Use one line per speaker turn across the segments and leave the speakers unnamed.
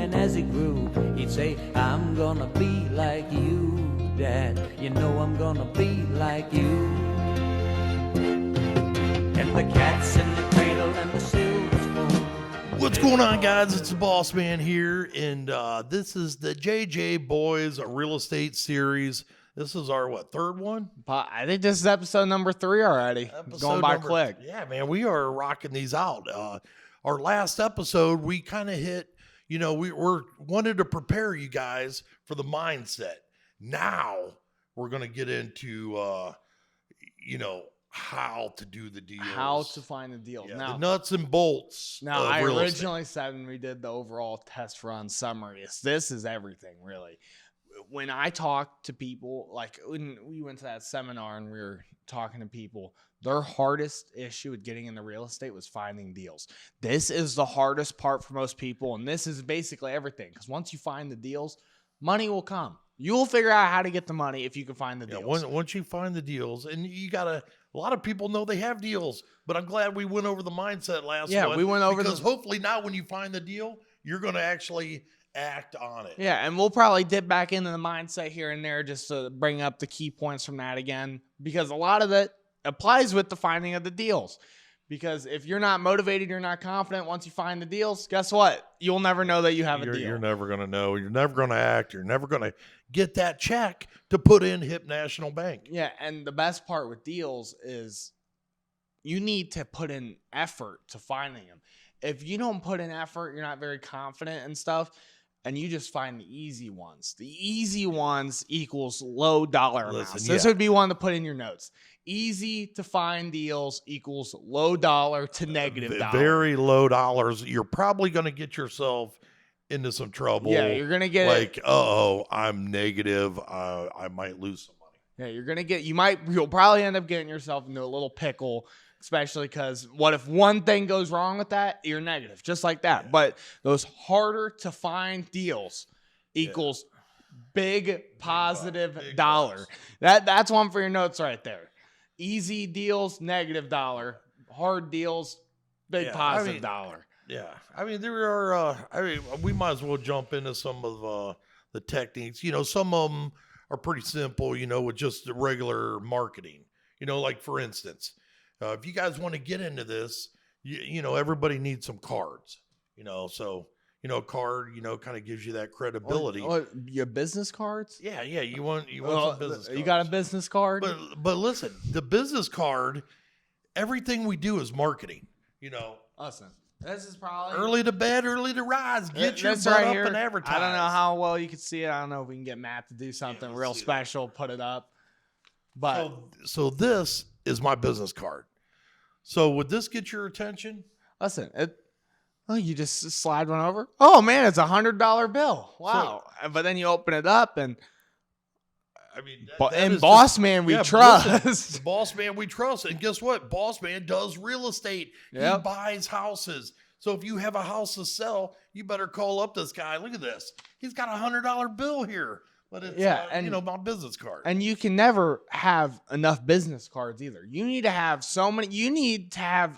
And as he grew, he'd say, I'm gonna be like you, Dad. You know I'm gonna be like you. And the cat's in the cradle and the silver spoon.
What's going on, guys? It's the Boss Man here, and this is the JJ Boys Real Estate Series. This is our, third one?
I think this is episode number 3 already. It's going by quick.
Yeah, man, we are rocking these out. Our last episode, we kind of hit, we wanted to prepare you guys for the mindset. Now we're going to get into, how to do the deals.
How to find the deal.
Yeah,
now,
the nuts and bolts.
Now,
of
I
real
originally
estate.
said when we did the overall test run summary, this is everything, really. When I talk to people, like when we went to that seminar and we were talking to people, their hardest issue with getting into real estate was finding deals. This is the hardest part for most people, and this is basically everything. Because once you find the deals, money will come. You will figure out how to get the money if you can find the deals.
Once you find the deals, and a lot of people know they have deals, but I'm glad we went over the mindset last one.
Yeah, we went over
because hopefully now when you find the deal, you're going to actually act on it.
Yeah, and we'll probably dip back into the mindset here and there just to bring up the key points from that again, because a lot of it applies with the finding of the deals. Because if you're not motivated, you're not confident, once you find the deals, guess what? You'll never know that you have a deal.
You're never going to know. You're never going to act. You're never going to get that check to put in Hip National Bank.
Yeah, and the best part with deals is you need to put in effort to finding them. If you don't put in effort, you're not very confident and stuff, and you just find the easy ones. The easy ones equals low dollar amounts. This would be one to put in your notes. Easy to find deals equals low dollar to negative dollar.
Very low dollars. You're probably going to get yourself into some trouble.
Yeah, you're going to get
I'm negative. I might lose some money.
Yeah, you'll probably end up getting yourself into a little pickle, especially because what if one thing goes wrong with that? You're negative, just like that. Yeah. But those harder to find deals equals big positive dollar. That's one for your notes right there. Easy deals, negative dollar. Hard deals, big positive dollar.
Yeah. I mean, there are, we might as well jump into some of the techniques. Some of them are pretty simple, with just the regular marketing. Like for instance, if you guys want to get into this, everybody needs some cards, so, a card, kind of gives you that credibility.
Your business cards?
Yeah. You want some business cards.
You got a business card?
But listen, the business card, everything we do is marketing,
Listen, this is probably
early to bed, early to rise. Get your butt
right
up
here.
and advertise.
I don't know how well you can see it. I don't know if we can get Matt to do something real special, put it up. But
so this is my business card. So would this get your attention?
Listen, you just slide one over. Oh man, it's $100 bill. Wow! But then you open it up, and
I mean,
Bossman we trust.
Listen, Bossman we trust, and guess what? Bossman does real estate. Yep. He buys houses. So if you have a house to sell, you better call up this guy. Look at this. He's got $100 bill here. But it's, my business card.
And you can never have enough business cards either. You need to have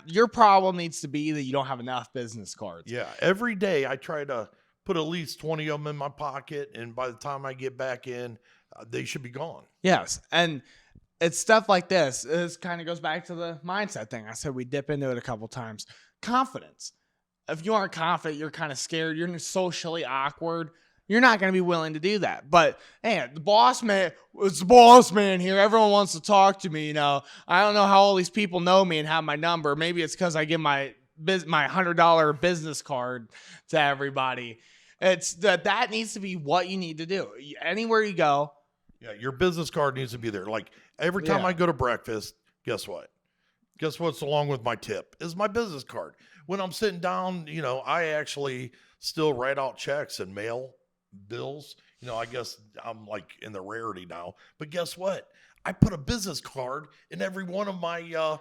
your problem needs to be that you don't have enough business cards.
Yeah. Every day I try to put at least 20 of them in my pocket. And by the time I get back in, they should be gone.
Yes. And it's stuff like this. This kind of goes back to the mindset thing. I said we dip into it a couple times. Confidence. If you aren't confident, you're kind of scared. You're socially awkward. You're not going to be willing to do that. But, hey, it's the boss man here. Everyone wants to talk to me, I don't know how all these people know me and have my number. Maybe it's because I give my $100 business card to everybody. It's that needs to be what you need to do. Anywhere you go.
Yeah, your business card needs to be there. Like, every time I go to breakfast, guess what? Guess what's along with my tip is my business card. When I'm sitting down, I actually still write out checks and mail bills. I guess I'm like in the rarity now, but guess what? I put a business card in every one of my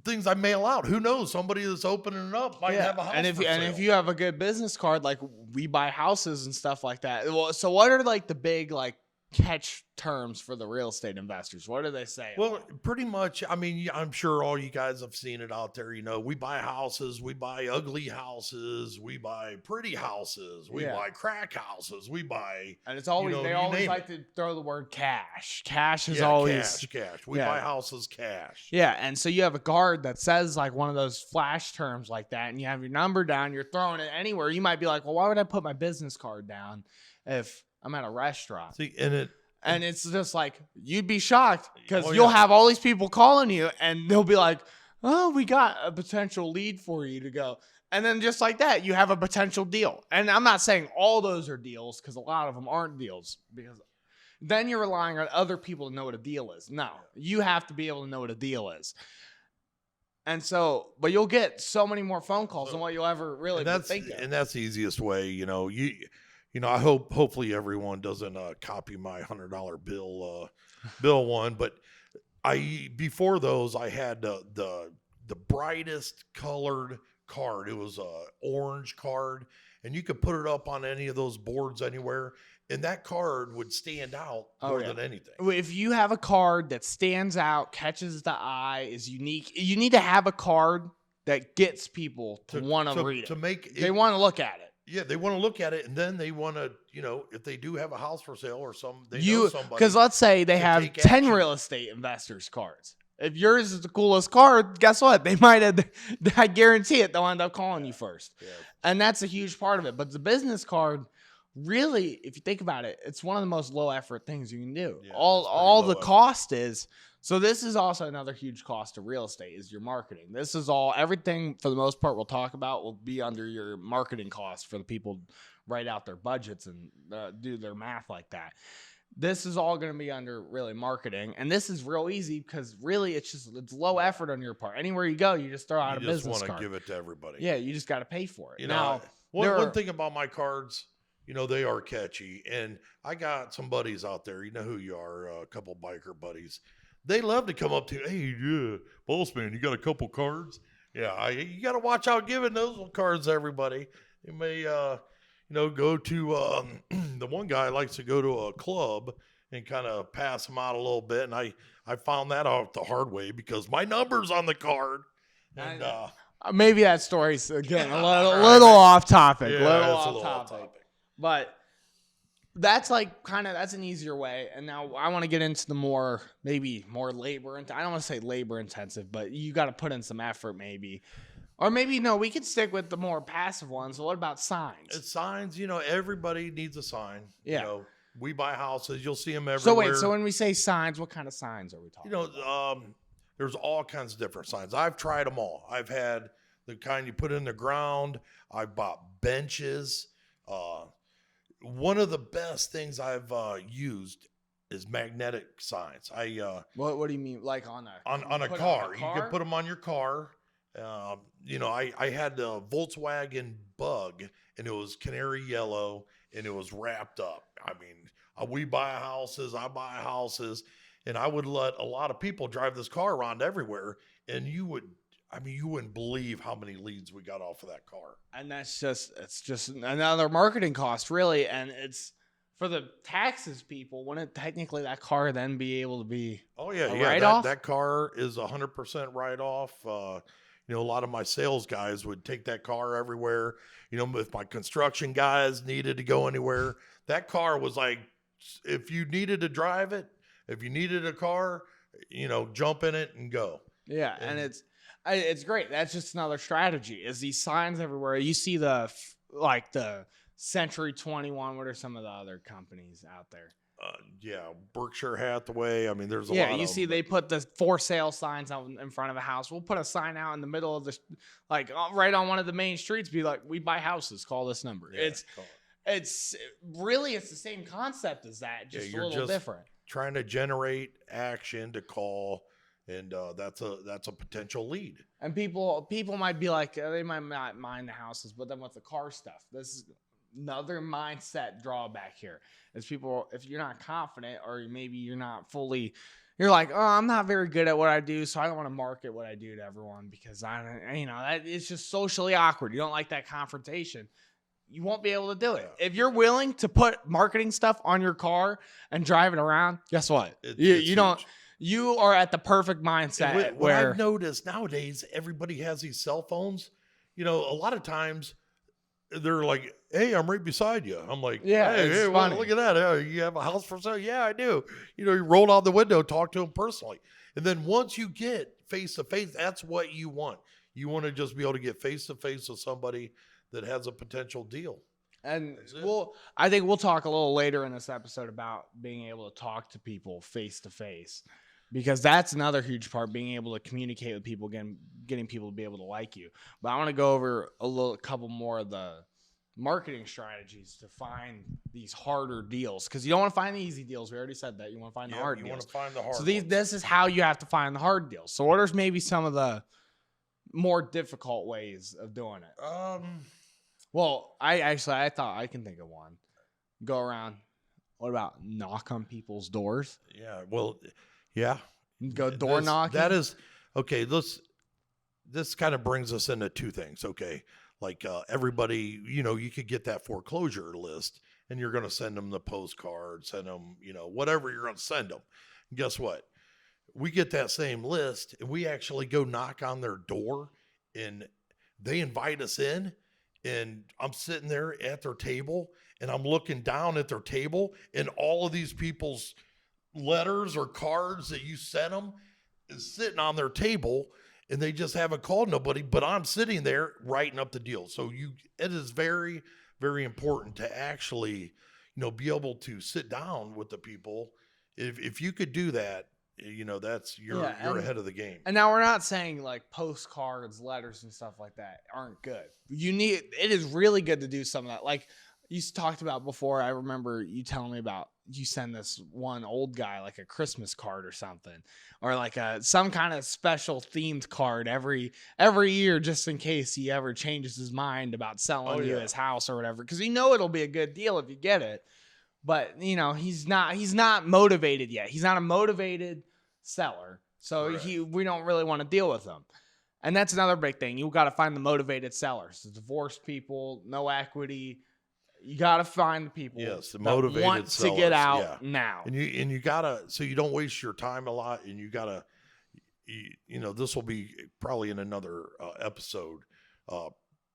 things I mail out. Who knows? Somebody that's opening it up might have a house.
And if you have a good business card, like we buy houses and stuff like that. Well, so what are like the big catch terms for the real estate investors? What do they say?
Well, pretty much. I mean, I'm sure all you guys have seen it out there. We buy houses, we buy ugly houses, we buy pretty houses, we buy crack houses, we buy.
And it's always they always like to throw the word cash. Cash is always
cash. We buy houses cash.
Yeah, and so you have a card that says like one of those flash terms like that, and you have your number down. You're throwing it anywhere. You might be like, well, why would I put my business card down if I'm at a restaurant?
See,
and it's just like, you'd be shocked because you'll have all these people calling you and they'll be like, oh, we got a potential lead for you to go. And then just like that, you have a potential deal. And I'm not saying all those are deals because a lot of them aren't deals, because then you're relying on other people to know what a deal is. No, you have to be able to know what a deal is. And so, but you'll get so many more phone calls than what you'll ever really think of.
And that's the easiest way, I hopefully everyone doesn't copy my $100 bill one, but before those I had the brightest colored card. It was a orange card, and you could put it up on any of those boards anywhere, and that card would stand out more than anything.
If you have a card that stands out, catches the eye, is unique, you need to have a card that gets people to want to read it. They want to look at it.
Yeah, they want to look at it, and then they want to, if they do have a house for sale or know somebody.
Because let's say they have 10 real estate investors cards. If yours is the coolest card, guess what? They might have, I guarantee it, they'll end up calling you first. Yeah. And that's a huge part of it. But the business card, really, if you think about it, it's one of the most low effort things you can do. Yeah, all the cost is. So this is also another huge cost of real estate is your marketing. This is everything for the most part we'll talk about will be under your marketing costs for the people write out their budgets and do their math like that. This is all going to be under really marketing. And this is real easy because really it's low effort on your part. Anywhere you go, you just throw out a business card. You just want
to give it to everybody.
Yeah, you just got to pay for it.
One thing about my cards, they are catchy. And I got some buddies out there. You know who you are, a couple biker buddies. They love to come up to, hey, Bossman, you got a couple cards? Yeah, you got to watch out giving those cards to everybody. You may, go to, the one guy likes to go to a club and kind of pass them out a little bit. And I found that out the hard way because my number's on the card. And
maybe that story's, again, a little off topic.
Yeah, a little off topic.
But that's that's an easier way. And now I want to get into the maybe more labor. I don't want to say labor intensive, but you got to put in some effort maybe. Or maybe, no, we could stick with the more passive ones. So what about signs?
Signs, everybody needs a sign.
Yeah.
We buy houses. You'll see them everywhere.
So when we say signs, what kind of signs are we talking about?
There's all kinds of different signs. I've tried them all. I've had the kind you put in the ground. I've bought benches. One of the best things I've used is magnetic signs.
What do you mean? Like on
a car? You can put them on your car. I had the Volkswagen Bug, and it was canary yellow, and it was wrapped up. I mean, we buy houses. I buy houses, and I would let a lot of people drive this car around everywhere, and you wouldn't believe how many leads we got off of that car.
And it's just another marketing cost, really. And it's for the taxes people, wouldn't technically that car then be able to be write-off?
That car is 100% write-off. A lot of my sales guys would take that car everywhere. If my construction guys needed to go anywhere, that car was like, if you needed to drive it, if you needed a car, jump in it and go.
Yeah, and it's great. That's just another strategy. Is these signs everywhere? You see the Century 21. What are some of the other companies out there?
Berkshire Hathaway. I mean, there's a lot.
Yeah, you see, they put the for sale signs out in front of a house. We'll put a sign out in the middle of the, right on one of the main streets. Be like, we buy houses. Call this number. Yeah, it's really the same concept as that, just a little different.
Trying to generate action to call. And that's a potential lead. And
people might be like, they might not mind the houses, but then with the car stuff, this is another mindset drawback here. Is people, if you're not confident, or maybe you're not fully, you're like, oh, I'm not very good at what I do, so I don't want to market what I do to everyone because it's just socially awkward. You don't like that confrontation. you won't be able to do it. If you're willing to put marketing stuff on your car and drive it around, guess what? You don't.
Huge.
You are at the perfect mindset
What
where
I've noticed nowadays, everybody has these cell phones. A lot of times they're like, "Hey, I'm right beside you." I'm like,
Yeah,
"Hey,
it's
hey, well,
funny.
look at that. You have a house for sale?" "Yeah, I do." You roll out the window, talk to them personally, and then once you get face to face, that's what you want. You want to just be able to get face to face with somebody that has a potential deal.
And
That's it.
I think we'll talk a little later in this episode about being able to talk to people face to face, because that's another huge part, being able to communicate with people, getting people to be able to like you. But I want to go over a couple more of the marketing strategies to find these harder deals, because you don't want to find the easy deals. We already said that. You want to find the hard
You
deals.
want to find the hard
So
ones.
this is how you have to find the hard deals. So what are maybe some of the more difficult ways of doing it? Well, I thought I can think of one. Go around. What about knock on people's doors?
Yeah. Well, yeah.
Go door knocking.
That is okay. This kind of brings us into two things. Okay. Like everybody, you could get that foreclosure list and you're going to send them the postcard, send them, whatever you're going to send them. And guess what? We get that same list and we actually go knock on their door and they invite us in. And I'm sitting there at their table and I'm looking down at their table and all of these people's letters or cards that you sent them is sitting on their table and they just haven't called nobody, but I'm sitting there writing up the deal. So it is very, very important to actually, be able to sit down with the people. If you could do that, that's you're ahead of the game.
And now we're not saying like postcards, letters, and stuff like that aren't good. It is really good to do some of that. Like you talked about before, I remember you telling me about you send this one old guy like a Christmas card or something, or like some kind of special themed card every year, just in case he ever changes his mind about selling you his house or whatever, because it'll be a good deal if you get it. But he's not motivated yet. He's not a motivated seller, so we don't really want to deal with him. And that's another big thing. You got to find the motivated sellers, the divorced people, no equity. You got to find the people
the motivated
want
sellers,
to get out now.
And you gotta, so you don't waste your time a lot. And you gotta, this will be probably in another episode,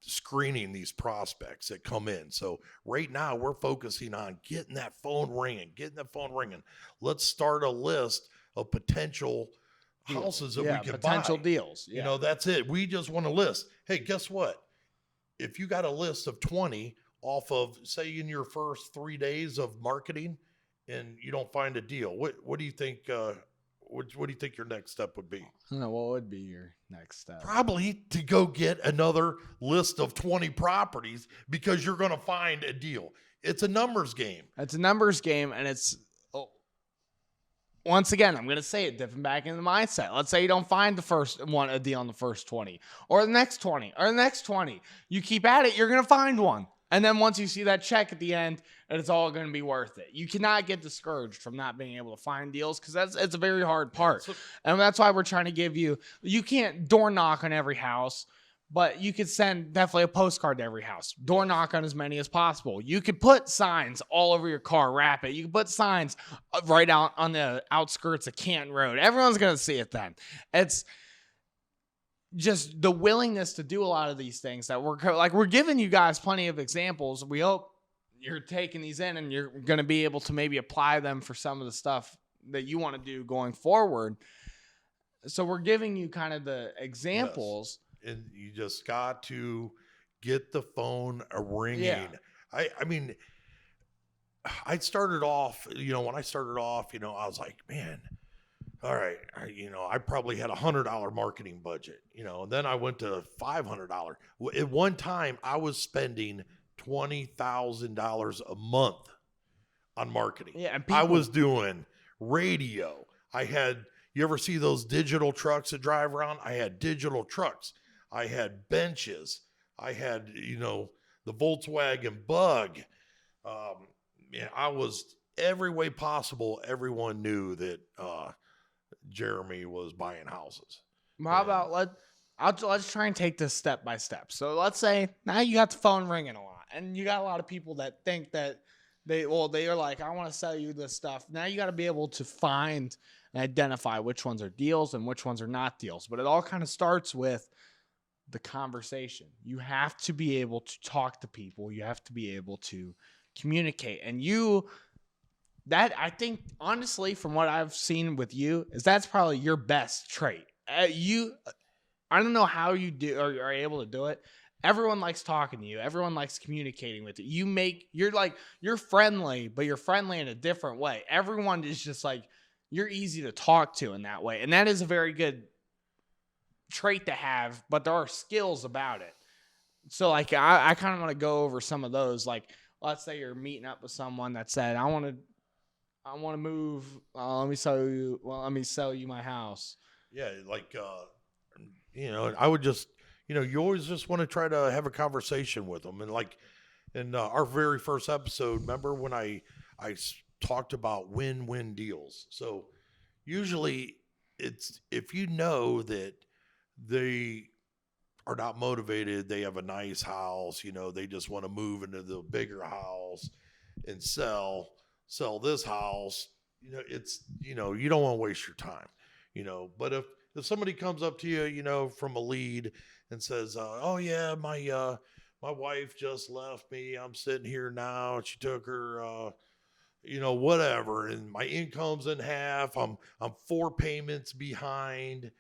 screening these prospects that come in. So right now we're focusing on getting that phone ringing. Let's start a list of potential houses that we can
potential
buy.
deals.
That's it. We just want to list. Hey, guess what? If you got a list of 20 off of, say, in your first 3 days of marketing and you don't find a deal, what do you think, what do you think your next step would be?
I don't know, what would be your next step?
Probably to go get another list of 20 properties, because you're going to find a deal. It's a numbers game.
It's a numbers game, and it's once again, I'm going to say it, dipping back into the mindset. Let's say you don't find a deal on the first 20, or the next 20, or the next 20. You keep at it, you're going to find one. And then once you see that check at the end, it's all going to be worth it. You cannot get discouraged from not being able to find deals, because it's a very hard part. And that's why we're trying to give you can't door knock on every house, but you could send definitely a postcard to every house. Door knock on as many as possible. You could put signs all over your car, wrap it. You can put signs right out on the outskirts of Canton Road. Everyone's going to see it then. It's just the willingness to do a lot of these things that we're giving you guys plenty of examples. We hope you're taking these in and you're going to be able to maybe apply them for some of the stuff that you want to do going forward. So we're giving you kind of the examples.
Yes. And you just got to get the phone ringing.
Yeah.
I mean, I started off, when I started off, I was like, man, all right, I probably had $100 marketing budget, and then I went to $500. At one time, I was spending $20,000 a month on marketing.
Yeah, and
I was doing radio. You ever see those digital trucks that drive around? I had digital trucks. I had benches. I had, the Volkswagen Bug. I was every way possible. Everyone knew that, Jeremy was buying houses.
How about let's try and take this step by step. So let's say now you got the phone ringing a lot, and you got a lot of people that think that they are like, I want to sell you this stuff. Now you got to be able to find and identify which ones are deals and which ones are not deals. But it all kind of starts with the conversation. You have to be able to talk to people. You have to be able to communicate. And that I think, honestly, from what I've seen with you, is that's probably your best trait. I don't know how you do or are able to do it. Everyone likes talking to you. Everyone likes communicating with you. You're friendly, but you're friendly in a different way. Everyone is just like, you're easy to talk to in that way. And that is a very good trait to have, but there are skills about it. So like, I kind of want to go over some of those. Like, let's say you're meeting up with someone that said, I want to move. Let me sell you my house.
Yeah. Like, I would just, you always just want to try to have a conversation with them. And like in our very first episode, remember when I talked about win-win deals? So usually it's, if you know that they are not motivated, they have a nice house, they just want to move into the bigger house and sell this house, it's, you don't want to waste your time, but if somebody comes up to you, from a lead and says, oh yeah, my wife just left me. I'm sitting here now. She took her, whatever. And my income's in half. I'm 4 payments behind.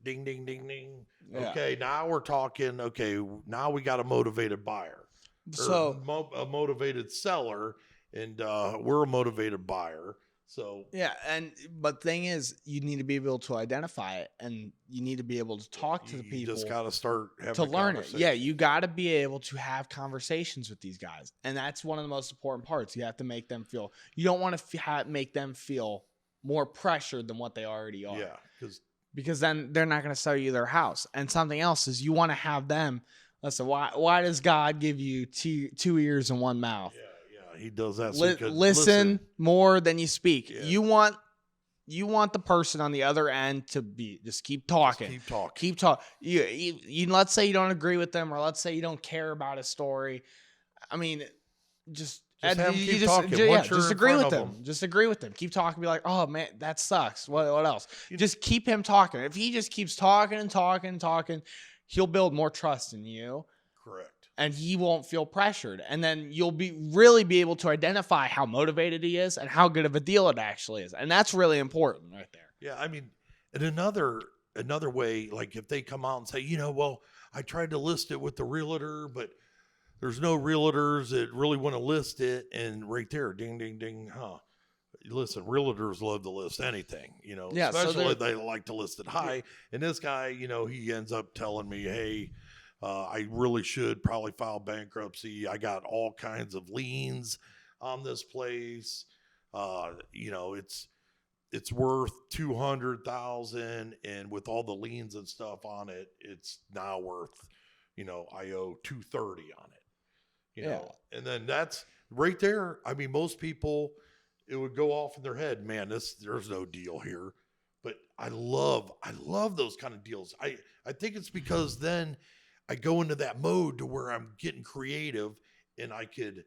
Ding, ding, ding, ding.
Yeah.
Okay. Now we're talking. Okay. Now we got a motivated buyer,
So
a motivated seller, and we're a motivated buyer. So
yeah, but thing is, you need to be able to identify it, and you need to be able to talk to the people.
You just got to start having
to learn it. Yeah, you got to be able to have conversations with these guys, and that's one of the most important parts. You have to make them feel. You don't want to make them feel more pressured than what they already are.
Yeah,
because then they're not going to sell you their house. And something else is you want to have them. Listen, why does God give you two ears and one mouth?
Yeah. He does that. So
listen more than you speak.
Yeah.
You want the person on the other end to just keep talking. Keep talking. You let's say you don't agree with them, or let's say you don't care about a story. I mean, just
have them keep talking.
Just agree with them. Just agree with them. Keep talking. Be like, oh man, that sucks. What else? Just keep him talking. If he just keeps talking and talking, he'll build more trust in you.
Correct.
And he won't feel pressured. And then you'll really be able to identify how motivated he is and how good of a deal it actually is. And that's really important right there.
Yeah. I mean, and another way, like if they come out and say, well, I tried to list it with the realtor, but there's no realtors that really want to list it. And right there, ding, ding, ding. Listen, realtors love to list anything,
yeah,
especially they like to list it high. Yeah. And this guy, he ends up telling me, hey, I really should probably file bankruptcy. I got all kinds of liens on this place. It's worth $200,000, and with all the liens and stuff on it, it's now worth, I owe $230 on it. You know, and then that's right there. I mean, most people, it would go off in their head, man, there's no deal here. But I love those kind of deals. I think it's because then I go into that mode to where I'm getting creative and I could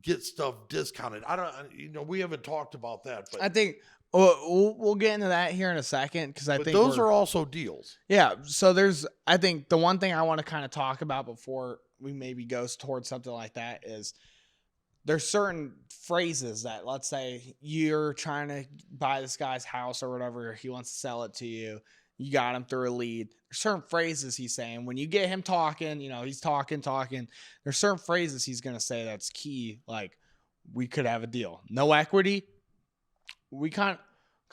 get stuff discounted. We haven't talked about that, but
I think we'll get into that here in a second, because I think
those are also deals.
Yeah. So I think the one thing I want to kind of talk about before we maybe go towards something like that is there's certain phrases that, let's say you're trying to buy this guy's house or whatever, he wants to sell it to you. You got him through a lead. There's certain phrases he's saying. When you get him talking, he's talking. There's certain phrases he's going to say that's key. Like, we could have a deal. No equity. We kind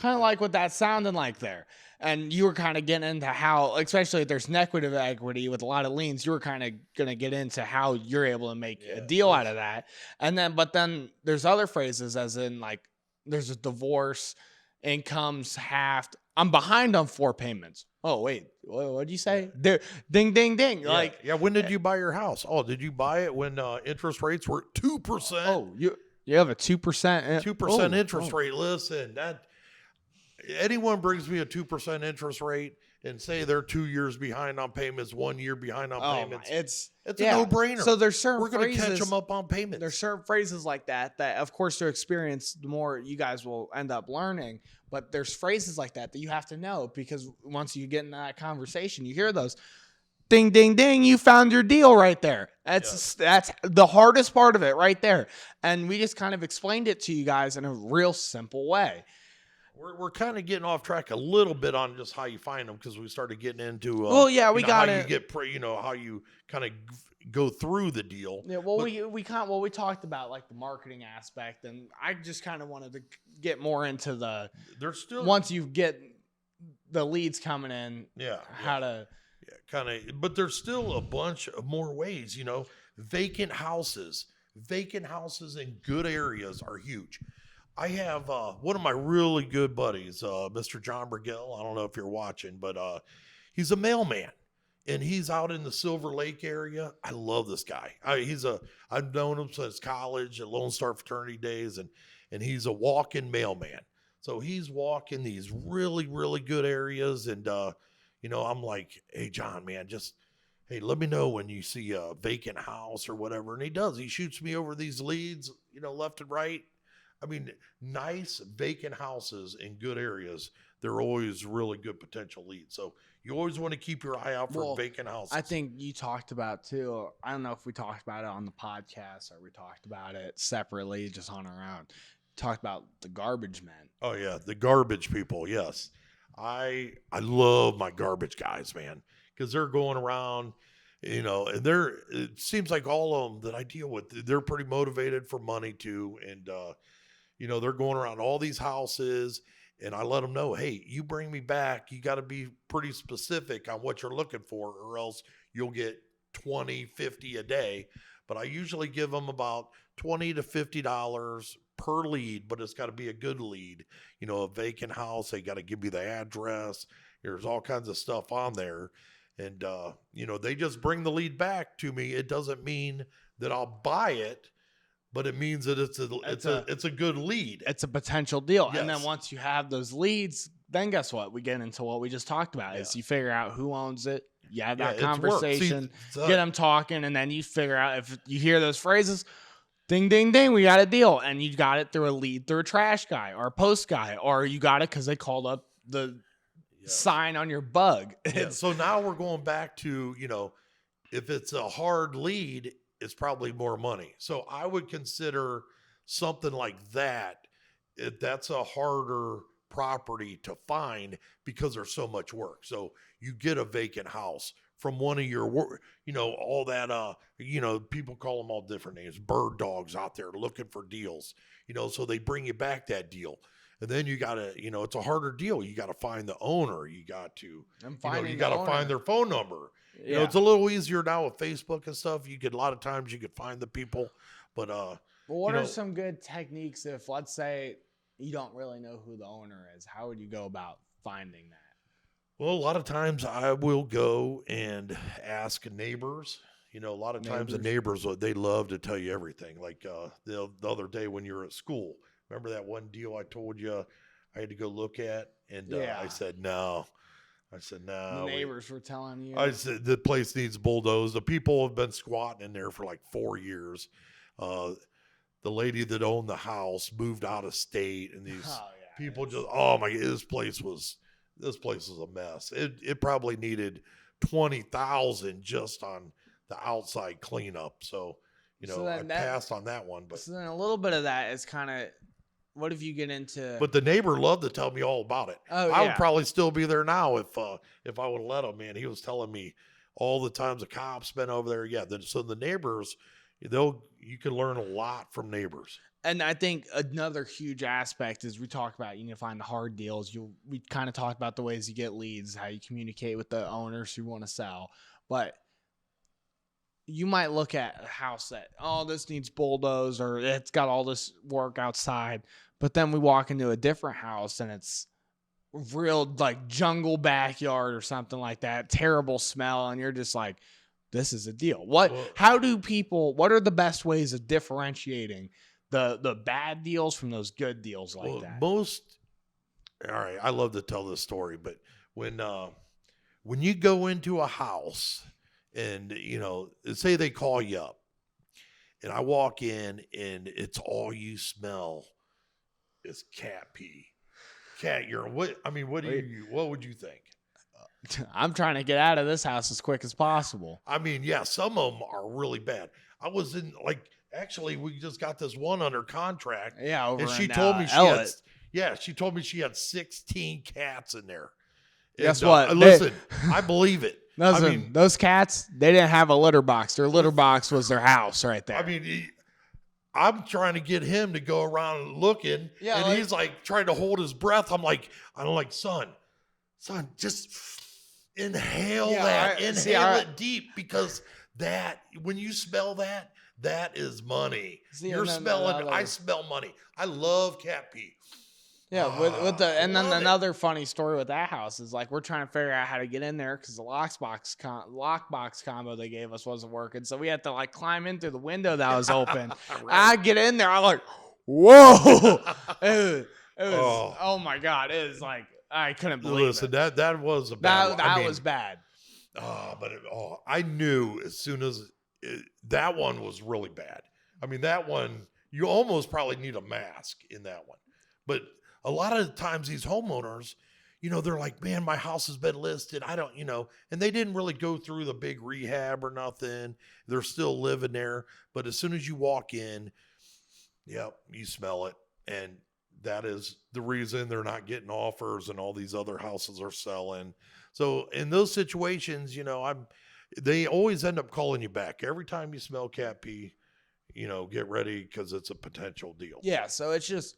of like what that sounded like there. And you were kind of getting into how, especially if there's negative equity with a lot of liens, you were kind of going to get into how you're able to make a deal out of that. But then there's other phrases, as in like, there's a divorce, income's halved. I'm behind on 4 payments. Oh, wait. What'd you say? There, ding, ding, ding.
Yeah. When did you buy your house? Oh, did you buy it when interest rates were 2%?
Oh, you have a 2%.
2% interest rate. Listen, that anyone brings me a 2% interest rate, and say they're 2 years behind on payments, 1 year behind on payments.
It's
a no-brainer.
So there's certain
We're going to
phrases,
catch them up on payments.
There's certain phrases like that, of course, through experience, the more you guys will end up learning. But there's phrases like that you have to know, because once you get in that conversation, you hear those. Ding, ding, ding, you found your deal right there. That's the hardest part of it right there. And we just kind of explained it to you guys in a real simple way.
We're kind of getting off track a little bit on just how you find them, because we started getting into
we got
how you get how you kind of go through the deal.
Yeah, well, we talked about like the marketing aspect, and I just kind of wanted to get more into
there's still,
once you get the leads coming in, how to
kind of, but there's still a bunch of more ways. Vacant houses in good areas are huge. I have one of my really good buddies, Mr. John Brigell. I don't know if you're watching, but he's a mailman, and he's out in the Silver Lake area. I love this guy. I've known him since college at Lone Star fraternity days, and he's a walk-in mailman. So he's walking these really, really good areas, and I'm like, hey, John, man, hey, let me know when you see a vacant house or whatever. And he does. He shoots me over these leads, left and right. I mean, nice vacant houses in good areas, they're always really good potential leads. So you always want to keep your eye out for vacant houses.
I think you talked about too, I don't know if we talked about it on the podcast or we talked about it separately just on our own. Talked about the garbage men.
Oh yeah, the garbage people. Yes. I love my garbage guys, man, because they're going around, and it seems like all of them that I deal with, they're pretty motivated for money too. And, they're going around all these houses, and I let them know, hey, you bring me back, you got to be pretty specific on what you're looking for, or else you'll get 20, 50 a day. But I usually give them about $20 to $50 per lead, but it's got to be a good lead. A vacant house, they got to give me the address. There's all kinds of stuff on there. And, they just bring the lead back to me. It doesn't mean that I'll buy it, but it means that it's a good lead.
It's a potential deal.
Yes.
And then once you have those leads, then guess what? We get into what we just talked about is you figure out who owns it. You have that conversation, get them talking, and then you figure out if you hear those phrases, ding, ding, ding, we got a deal. And you got it through a lead, through a trash guy or a post guy, or you got it because they called up the sign on your bug.
So now we're going back to, if it's a hard lead, it's probably more money. So I would consider something like that, if that's a harder property to find because there's so much work. So you get a vacant house from one of your work, all that, people call them all different names, bird dogs out there looking for deals, so they bring you back that deal. And then you got to, it's a harder deal. You got to find the owner. You got to, you got to find their phone number. It's a little easier now with Facebook and stuff. A lot of times you could find the people, but,
what are some good techniques if, let's say, you don't really know who the owner is? How would you go about finding that?
Well, a lot of times I will go and ask neighbors. A lot of times the neighbors, they love to tell you everything. Like the other day when you were at school, remember that one deal I told you I had to go look at? And I said, no.
The neighbors were telling you.
I said, the place needs bulldozed. The people have been squatting in there for like 4 years. The lady that owned the house moved out of state, and these people just, oh my, this place was a mess. It probably needed $20,000 just on the outside cleanup. So, I passed on that one. But
so then a little bit of that is kind of, what if you get into?
But the neighbor loved to tell me all about it. I would probably still be there now if I would have let him. Man, he was telling me all the times the cops been over there. Yeah, so the neighbors, you can learn a lot from neighbors.
And I think another huge aspect is we talk about, find the hard deals. We kind of talked about the ways you get leads, how you communicate with the owners who want to sell. But you might look at a house that, this needs bulldoze, or it's got all this work outside. But then we walk into a different house and it's real like jungle backyard or something like that. Terrible smell. And you're just like, this is a deal. What are the best ways of differentiating the bad deals from those good deals like that?
All right, I love to tell this story, but when when you go into a house and, say they call you up and I walk in and it's all you smell is cat pee, cat urine. What would you think?
I'm trying to get out of this house as quick as possible.
I mean, yeah, some of them are really bad. I was in actually, we just got this one under contract.
Yeah, over
and she
in,
told me
Elliott.
she told me she had 16 cats in there.
Guess
And,
what?
Listen, I believe it.
Listen, those cats, they didn't have a litter box. Their litter box was their house right there.
I mean, I'm trying to get him to go around looking, and he's like trying to hold his breath. I'm like, son, just inhale that. Inhale it deep, because that, when you smell that, that is money. You're smelling, I smell money. I love cat pee.
Yeah, another funny story with that house is like we're trying to figure out how to get in there because the lockbox combo they gave us wasn't working, so we had to like climb in through the window that was open. Right. I get in there, I'm like, whoa! it was oh my god! It was like I couldn't believe it.
That was a bad.
That was bad.
I knew as soon as that one was really bad. I mean, that one you almost probably need a mask in that one, but. A lot of the times these homeowners, they're like, man, my house has been listed. I don't, and they didn't really go through the big rehab or nothing. They're still living there. But as soon as you walk in, you smell it. And that is the reason they're not getting offers and all these other houses are selling. So in those situations, they always end up calling you back. Every time you smell cat pee, get ready because it's a potential deal.
Yeah. So it's just,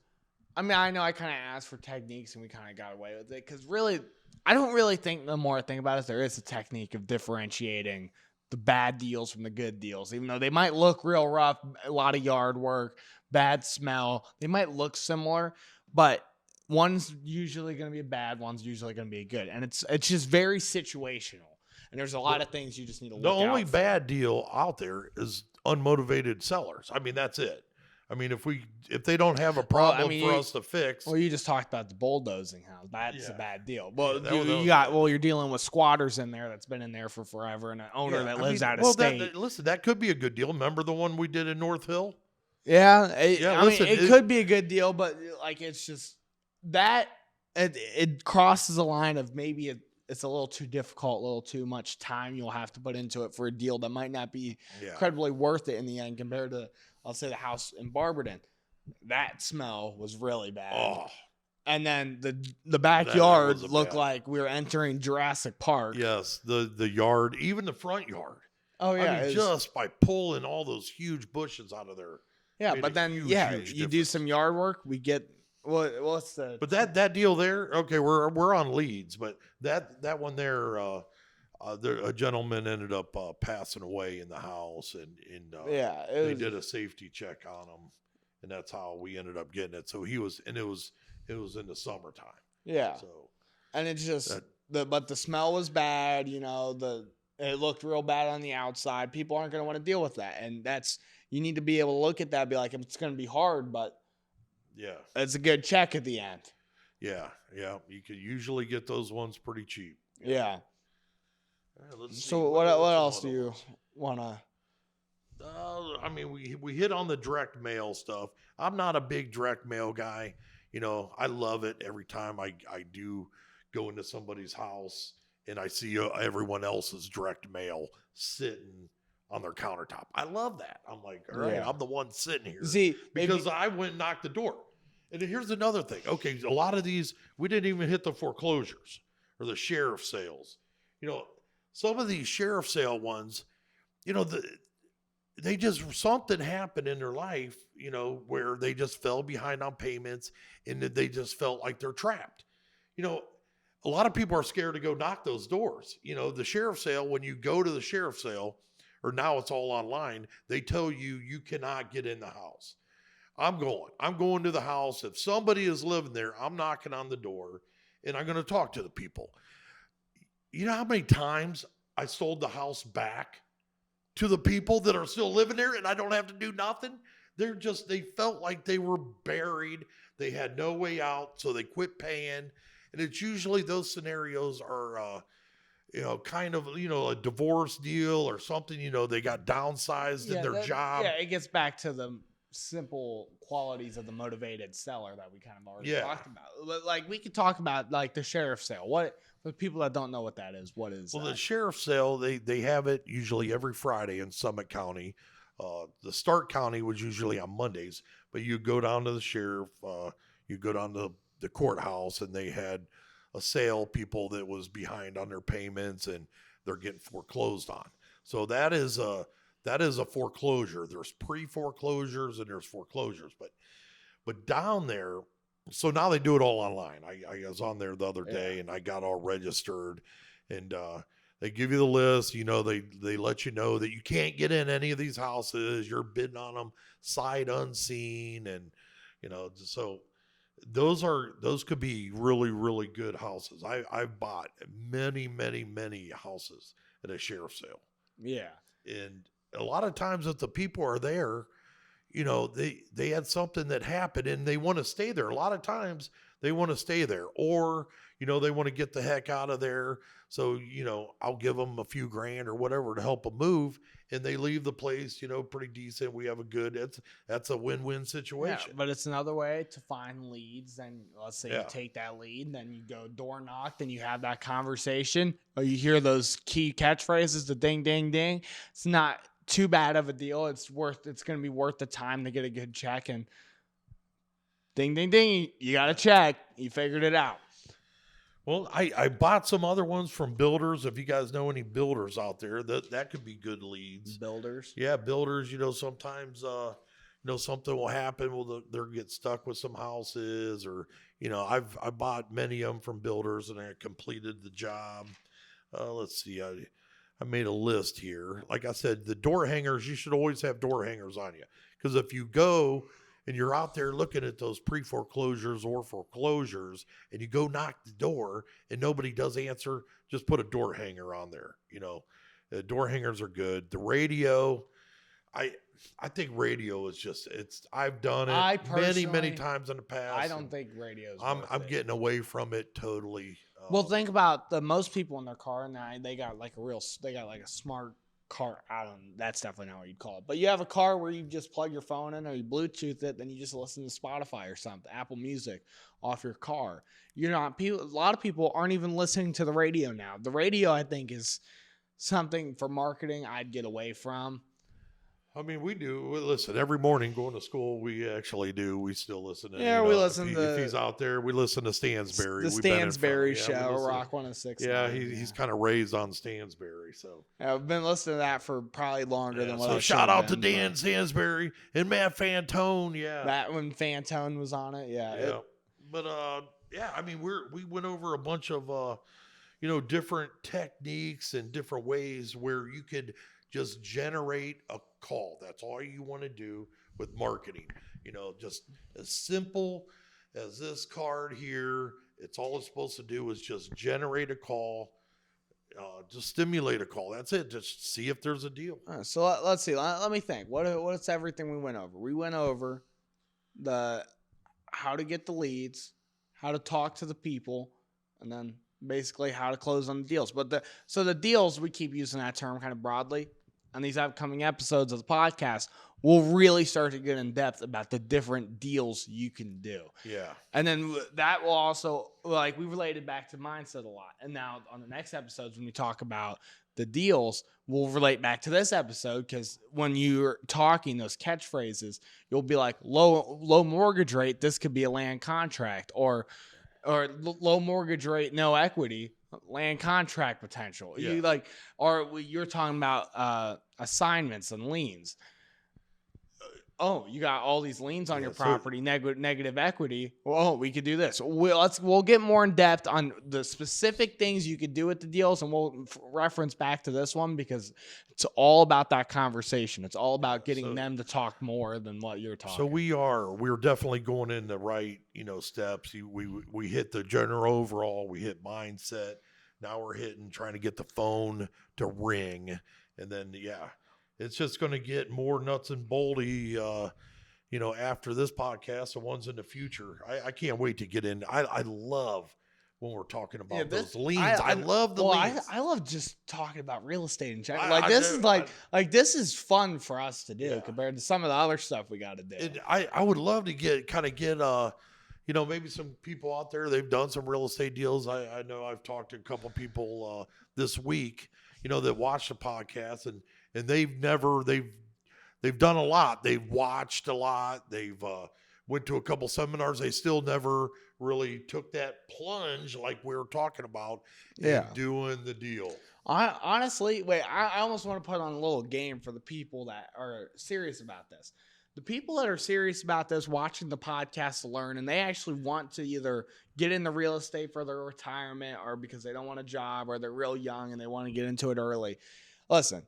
I know I kind of asked for techniques and we kind of got away with it because really, I don't really think the more I think about it, there is a technique of differentiating the bad deals from the good deals. Even though they might look real rough, a lot of yard work, bad smell, they might look similar, but one's usually going to be a bad, one's usually going to be a good. And it's just very situational. And there's a lot of things you just need to look out for.
The only bad deal out there is unmotivated sellers. I mean, that's it. I mean, if they don't have a problem for us to fix.
Well, you just talked about the bulldozing house. That's a bad deal. Well,
yeah,
you're dealing with squatters in there that's been in there for forever and an owner that lives out of state.
Listen, that could be a good deal. Remember the one we did in North Hill?
Yeah. It could be a good deal, but like it's just that it crosses a line of maybe it's a little too difficult, a little too much time you'll have to put into it for a deal that might not be incredibly worth it in the end compared to, I'll say, the house in Barberton. That smell was really bad. Oh. And then the backyard looked like we were entering Jurassic Park.
Yes, the yard, even the front yard.
Oh, yeah.
I mean, just by pulling all those huge bushes out of there.
Yeah, but then, huge you do some yard work, we get... What's the?
But that deal there, okay, we're on leads, but that one there, a gentleman ended up passing away in the house, and they did a safety check on him, and that's how we ended up getting it. So it was in the summertime.
Yeah.
So,
and it's just but the smell was bad. It looked real bad on the outside. People aren't going to want to deal with that, and you need to be able to look at that, and be like, it's going to be hard, but.
Yeah.
It's a good check at the end.
Yeah. You can usually get those ones pretty cheap.
Yeah. So what else do you want to?
We hit on the direct mail stuff. I'm not a big direct mail guy. I love it every time I do go into somebody's house and I see everyone else's direct mail sitting on their countertop. I love that. I'm like, all right, I'm the one sitting here. Because I went and knocked the door. And here's another thing. Okay, a lot of these, we didn't even hit the foreclosures or the sheriff sales. Some of these sheriff sale ones, they just, something happened in their life, where they just fell behind on payments and they just felt like they're trapped. A lot of people are scared to go knock those doors. The sheriff sale, when you go to the sheriff sale, or now it's all online, they tell you cannot get in the house. I'm going to the house. If somebody is living there, I'm knocking on the door and I'm going to talk to the people. You know how many times I sold the house back to the people that are still living there and I don't have to do nothing? They felt like they were buried. They had no way out, so they quit paying. And it's usually those scenarios are, kind of, a divorce deal or something, they got downsized in their job.
Yeah, it gets back to the simple qualities of the motivated seller that we kind of already talked about. But, like, we could talk about like the sheriff's sale. What, for people that don't know what that is, what is
Well,
that?
the sheriff's sale, they have it usually every Friday in Summit County. The Stark County was usually on Mondays, but you go down to the sheriff, you go down to the courthouse, and they had a sale, people that was behind on their payments and they're getting foreclosed on. So that is a foreclosure. There's pre-foreclosures and there's foreclosures, but down there, so now they do it all online. I was on there the other day and I got all registered, and they give you the list. They let you know that you can't get in any of these houses. You're bidding on them sight unseen, and so those could be really, really good houses. I've bought many, many, many houses at a sheriff's sale.
Yeah,
and a lot of times if the people are there, they had something that happened and they want to stay there. A lot of times they want to stay there, or, they want to get the heck out of there. So, I'll give them a few grand or whatever to help them move, and they leave the place, pretty decent. We have that's a win-win situation.
yeah, but it's another way to find leads. Then let's say you take that lead, then you go door knock, then you have that conversation, or you hear those key catchphrases, the ding, ding, ding. It's not too bad of a deal. It's going to be worth the time to get a good check, and ding, ding, ding, you got a check. You figured it out.
Well, I bought some other ones from builders. If you guys know any builders out there, that could be good leads.
Builders?
Yeah, builders, sometimes, something will happen. They'll get stuck with some houses, or, I bought many of them from builders and I completed the job. Let's see. I made a list here. Like I said, the door hangers, you should always have door hangers on you. Because if you go and you're out there looking at those pre-foreclosures or foreclosures, and you go knock the door and nobody does answer, just put a door hanger on there. Door hangers are good. The radio, I think radio is I've done it many times in the past.
I don't think radio's
I'm getting away from it totally.
Well, think about most people in their car now. They got like a smart car. That's definitely not what you'd call it. But you have a car where you just plug your phone in or you Bluetooth it, then you just listen to Spotify or something, Apple Music off your car. A lot of people aren't even listening to the radio now. The radio, I think, is something for marketing I'd get away from.
I mean, we listen every morning going to school. We actually do. We still listen to.
Yeah, we listen to.
If he's out there, we listen to Stansberry.
The Stansberry show, Rock 106.
Yeah, he's kind of raised on Stansberry, so.
Yeah, I've been listening to that for probably longer than what.
So shout out to Dan Stansberry and Matt Fantone. Yeah,
that when Fantone was on it. Yeah.
I mean, we went over a bunch of different techniques and different ways where you could just generate a call. That's all you want to do with marketing. Just as simple as this card here. It's all it's supposed to do is just generate a call, just stimulate a call. That's it. Just see if there's a deal.
So let's see. Let me think. What's everything we went over? We went over the how to get the leads, how to talk to the people, and then basically how to close on the deals. But the deals, we keep using that term kind of broadly. On these upcoming episodes of the podcast, we'll really start to get in depth about the different deals you can do.
Yeah.
And then that will also, we related back to mindset a lot. And now on the next episodes, when we talk about the deals, we'll relate back to this episode, because when you're talking those catchphrases, you'll be like, low mortgage rate, this could be a land contract, or low mortgage rate, no equity, land contract potential.
Yeah.
You're talking about assignments and liens. You got all these liens on your property, negative equity. Well, we could do this. We'll get more in depth on the specific things you could do with the deals, and we'll reference back to this one because it's all about that conversation. It's all about getting them to talk more than what you're talking.
So we're definitely going in the right, steps. We hit the general overall, we hit mindset. Now we're trying to get the phone to ring, and then it's just going to get more nuts and bolty, after this podcast, the ones in the future. I can't wait to get in. I love when we're talking about
Yeah,
those leads. I love the leads.
I love just talking about real estate in general.
I
Like this is fun for us to do
Yeah.
compared to some of the other stuff we got to do.
I would love to get maybe some people out there, they've done some real estate deals. I know I've talked to a couple people this week, that watch the podcast and they've done a lot. They've watched a lot. They've went to a couple seminars. They still never really took that plunge like we were talking about in doing the deal.
I almost want to put on a little game for the people that are serious about this. The people that are serious about this, watching the podcast to learn, and they actually want to either get into real estate for their retirement or because they don't want a job or they're real young and they want to get into it early. Listen,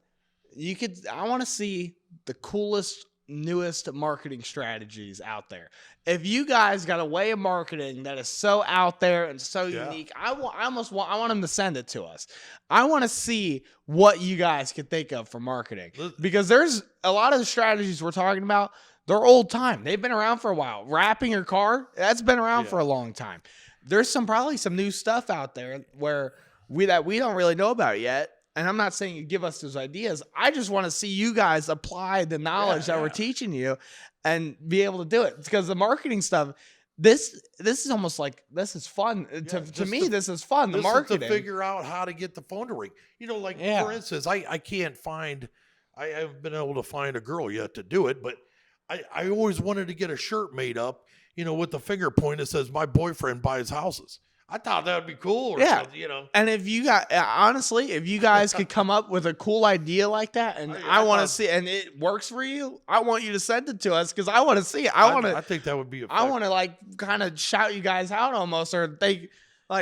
I want to see the coolest, newest marketing strategies out there. If you guys got a way of marketing that is so out there and so unique, I want them to send it to us. I want to see what you guys can think of for marketing, because there's a lot of the strategies we're talking about. They're old time. They've been around for a while. Wrapping your car, that's been around for a long time. There's probably some new stuff out there where we don't really know about yet. And I'm not saying you give us those ideas. I just want to see you guys apply the knowledge that we're teaching you and be able to do it. Because the marketing stuff, this is almost like, this is fun. To me, this is fun. The marketing.
To figure out how to get the phone to ring. For instance, I haven't been able to find a girl yet to do it, but I always wanted to get a shirt made up, with the finger point that says my boyfriend buys houses. I thought that would be cool.
And if you guys could come up with a cool idea like that, and I want to see, and it works for you, I want you to send it to us because I want to see it.
I think that would be effective.
I want to kind of shout you guys out almost, or they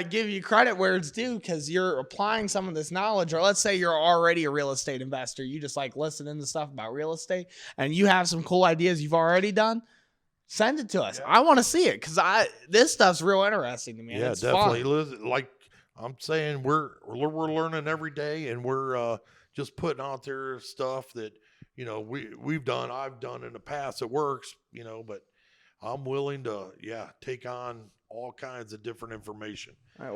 give you credit where it's due because you're applying some of this knowledge. Or let's say you're already a real estate investor. You just listening to stuff about real estate and you have some cool ideas you've already done. Send it to us. I want to see it because this stuff's real interesting to me.
Yeah,
it's
definitely.
Fun.
Like I'm saying, we're learning every day, and we're just putting out there stuff that we've done. I've done in the past. It works, but I'm willing to take on all kinds of different information.
All right.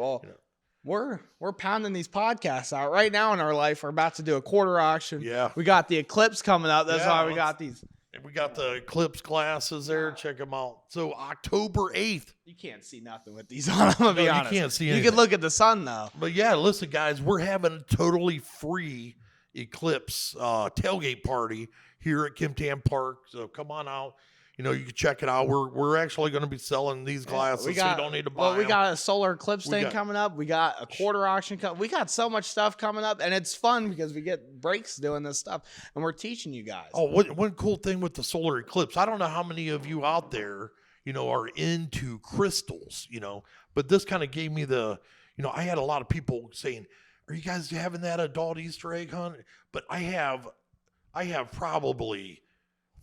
Well, we're pounding these podcasts out right now in our life. We're about to do a quarter auction.
Yeah,
we got the eclipse coming up. That's why we got these.
We got the Eclipse glasses there. Check them out. So October 8th.
You can't see nothing with these on. I'm going to be honest.
You can't see anything.
You can look at the sun, though.
But listen, guys, we're having a totally free Eclipse tailgate party here at Kim Tam Park. So come on out. You can check it out. We're actually going to be selling these glasses, so you don't need to buy them.
We got a solar eclipse thing coming up. We got a quarter auction coming. We got so much stuff coming up, and it's fun because we get breaks doing this stuff, and we're teaching you guys.
Oh, one cool thing with the solar eclipse, I don't know how many of you out there, are into crystals, but this kind of gave me I had a lot of people saying, are you guys having that adult Easter egg hunt? But I have probably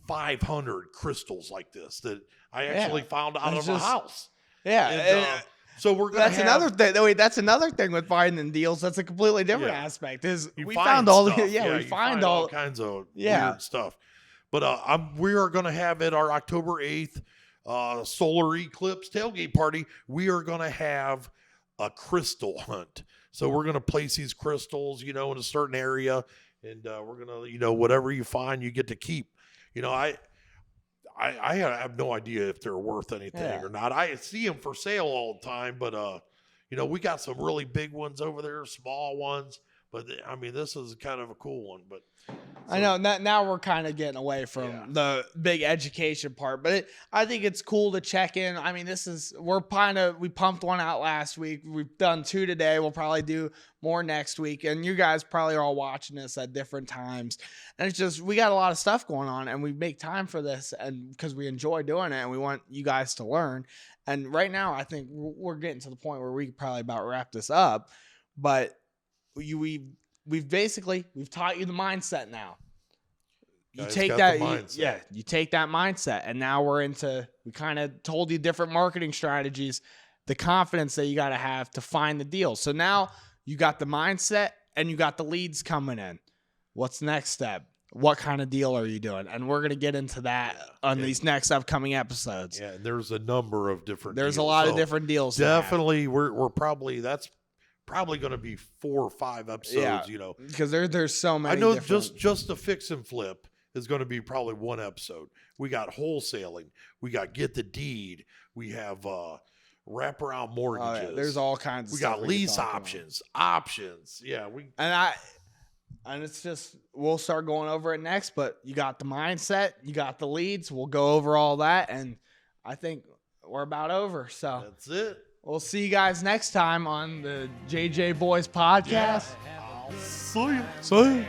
500 crystals like this that I actually found out of a house.
Yeah.
And, so we're going to
another thing. Wait, that's another thing with finding deals. That's a completely different aspect. We find all
kinds of weird stuff. But we are going to have at our October 8th solar eclipse tailgate party, we are going to have a crystal hunt. So we're going to place these crystals, in a certain area, and we're going to, whatever you find, you get to keep. I have no idea if they're worth anything or not. I see them for sale all the time, but we got some really big ones over there, small ones. But this is kind of a cool one. But
I know now we're kind of getting away from the big education part, but I think it's cool to check in. We pumped one out last week. We've done 2 today. We'll probably do more next week. And you guys probably are all watching this at different times. And it's just, we got a lot of stuff going on and we make time for this and because we enjoy doing it and we want you guys to learn. And right now, I think we're getting to the point where we could probably about wrap this up, but we've taught you the mindset now. You take that mindset, and now we kind of told you different marketing strategies, the confidence that you got to have to find the deal. So now you got the mindset and you got the leads coming in. What's the next step? what kind of deal are you doing? And we're going to get into that on these next upcoming episodes.
Yeah, there's a number of different
There's
deals.
a lot of different deals.
Definitely, we're probably, that's probably going to be 4 or 5 episodes, you know.
Because there's so many.
I know
different...
just the fix and flip is going to be probably 1 episode. We got wholesaling. We got get the deed. We have wraparound mortgages.
Oh, yeah. There's all kinds of
we
stuff.
got lease options. Yeah.
And it's just, we'll start going over it next, but you got the mindset, you got the leads. We'll go over all that. And I think we're about over. So
that's it.
We'll see you guys next time on the JJ Boys podcast.
Yeah. I'll see you.
See you.